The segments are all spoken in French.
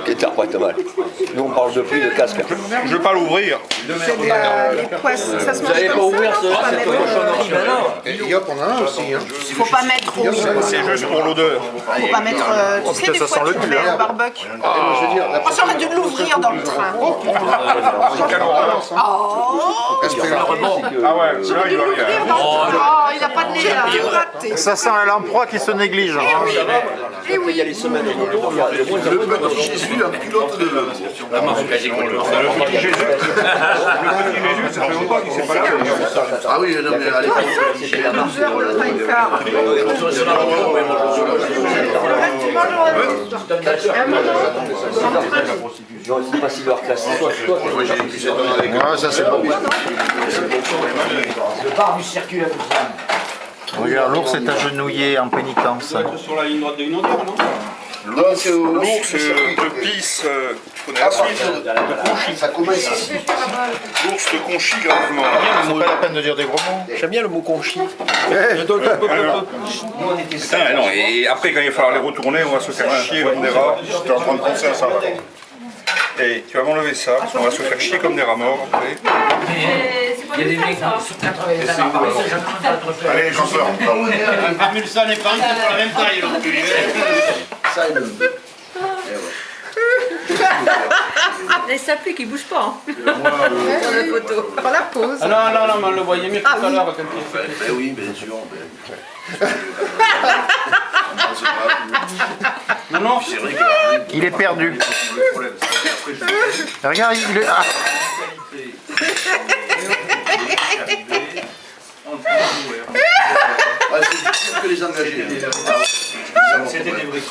qui interprète mal. Nous, on parle de prix de casque. Je vais pas l'ouvrir. C'est les poissons. Ça se mange Vous n'allez pas comme ouvrir ça, ce, non? Faut pas cette mettre, cochonnerie maintenant. Et Yop, on en a aussi. Hein. faut pas mettre C'est juste pour l'odeur. faut pas mettre, tu sais, des fois tu le mets au barbecue. Moi, je veux dire, la Moi, j'aurais dû l'ouvrir dans le train. Quelle horreur. Oh, Ah ouais, là il va bien. oh, il a pas de nez là, tout raté. Ça sent la lamproie qui se néglige. Hein. Eh oui. Il y a les semaines de retour, il y a de moins en moins de Jésus, un culotte de... Le petit Jésus, ça fait longtemps qu'il s'est pas lavé. Ah oui, non mais allez. C'était la marche. 12 heures le train il part. C'est pas si leur classe. Moi j'ai écrit cette année avec... Ouais, ça c'est bon. Le bar du circuit à Regarde, l'ours est agenouillé en pénitence. Sur la ligne droite de Inondeur, non? L'ours De Pisse, tu connais la suite. ça commence ici. L'ours de Conchy gravement. C'est pas la peine de dire des gros mots. J'aime bien le mot conchi. Putain, non, et après quand il va falloir les retourner, on va se faire chier comme des rats. J'étais en train de penser à ça. Et tu vas m'enlever ça, parce qu'on va se faire chier comme des rats morts après. Il y a des mecs sur 80 ans. Allez, j'en sors. Parmi le sang et Paris, c'est pour la même taille, l'autre. Ça et le... Et ça pue qui bouge pas. Hein. Sur la photo. Pas la pause. Ah non, non, non, mais on le voyait mieux tout à l'heure quand il fait. Ben oui, bien sûr. Non, non. C'est vrai que... Il est perdu. Le problème, c'est qu'après, je... Regarde, il est... Ah. Ouais, c'est sûr que les engagés. C'était des briques.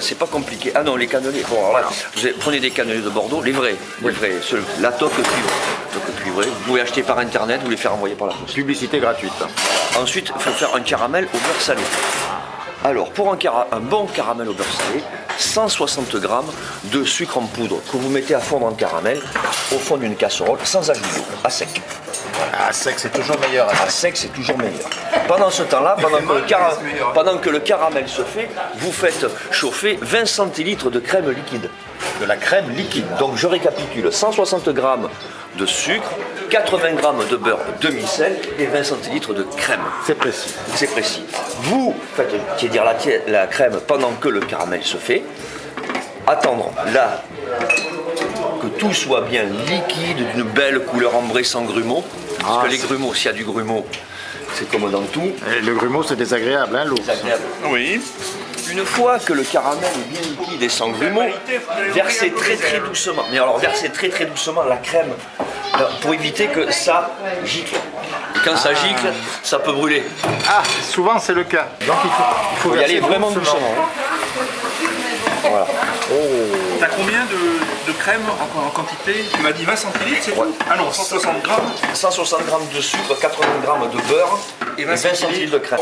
C'est pas compliqué. Ah non, les cannelés. Bon, alors là, prenez des cannelés de Bordeaux, les vrais, la toque cuivrée. Vous pouvez acheter par internet, vous les faire envoyer par la poste. Publicité gratuite. Ensuite, il faut faire un caramel au beurre salé. Alors, pour un bon caramel au beurre salé, 160 g de sucre en poudre que vous mettez à fondre en caramel au fond d'une casserole sans ajout d'eau, à sec. À sec, c'est toujours meilleur. À sec, c'est toujours meilleur. Pendant ce temps-là, pendant que le caramel se fait, vous faites chauffer 20 centilitres de crème liquide. De la crème liquide. Donc je récapitule, 160 g de sucre, 80 g de beurre demi-sel et 20 centilitres de crème. C'est précis. C'est précis. Vous faites tiédir la crème pendant que le caramel se fait. Attendre là que tout soit bien liquide, d'une belle couleur ambrée sans grumeaux. Parce que les grumeaux, s'il y a du grumeau, c'est comme dans tout. Et le grumeau, c'est désagréable, hein, l'eau. Désagréable. Oui. Une fois que le caramel est bien liquide et sans grumeaux, versez très doucement. Mais alors versez très doucement la crème pour éviter que ça gicle. Quand ça gicle, ça peut brûler. Ah, souvent c'est le cas. Donc il faut Il faut y aller verser vraiment doucement. Voilà. T'as combien de crème en quantité? Tu m'as dit 20 centilitres, c'est tout? Ah non, 160 grammes. 160 grammes de sucre, 80 grammes de beurre et 20 centilitres de crème.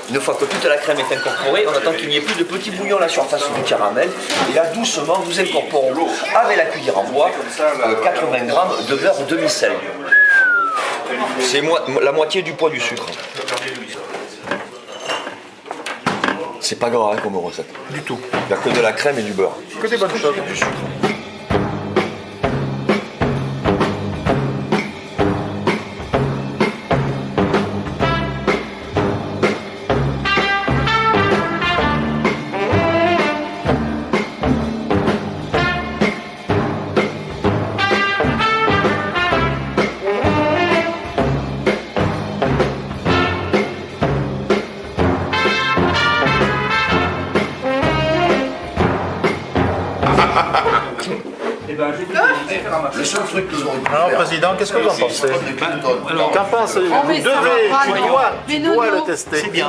Une fois que toute la crème est incorporée, on attend qu'il n'y ait plus de petits bouillons à la surface du caramel. Et là, doucement, nous incorporons avec la cuillère en bois 80 grammes de beurre demi-sel. C'est la moitié du poids du sucre. C'est pas gras hein, comme recette. Du tout. Il n'y a que de la crème et du beurre. Que des bonnes choses. Du sucre. Le seul truc qu'ils ont Alors, Président, qu'est-ce que vous en pensez? Qu'en pensez-vous? Vous mais ça va devez, pas, tu non. dois Mais le non. tester. C'est bien.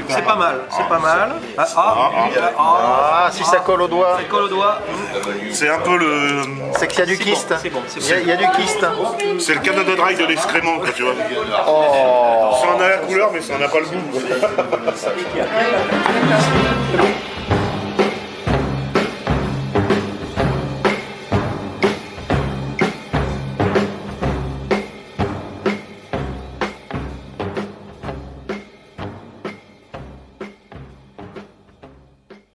C'est pas mal, c'est pas mal. Ah, si ça colle au doigt, Ça colle au doigt. C'est un peu le. c'est qu'il y a du kyste. C'est bon, c'est Il y a du kyste. C'est le Canada Dry de l'excrément, quoi, tu vois. Oh. Ça en a la couleur, mais ça en a pas le goût.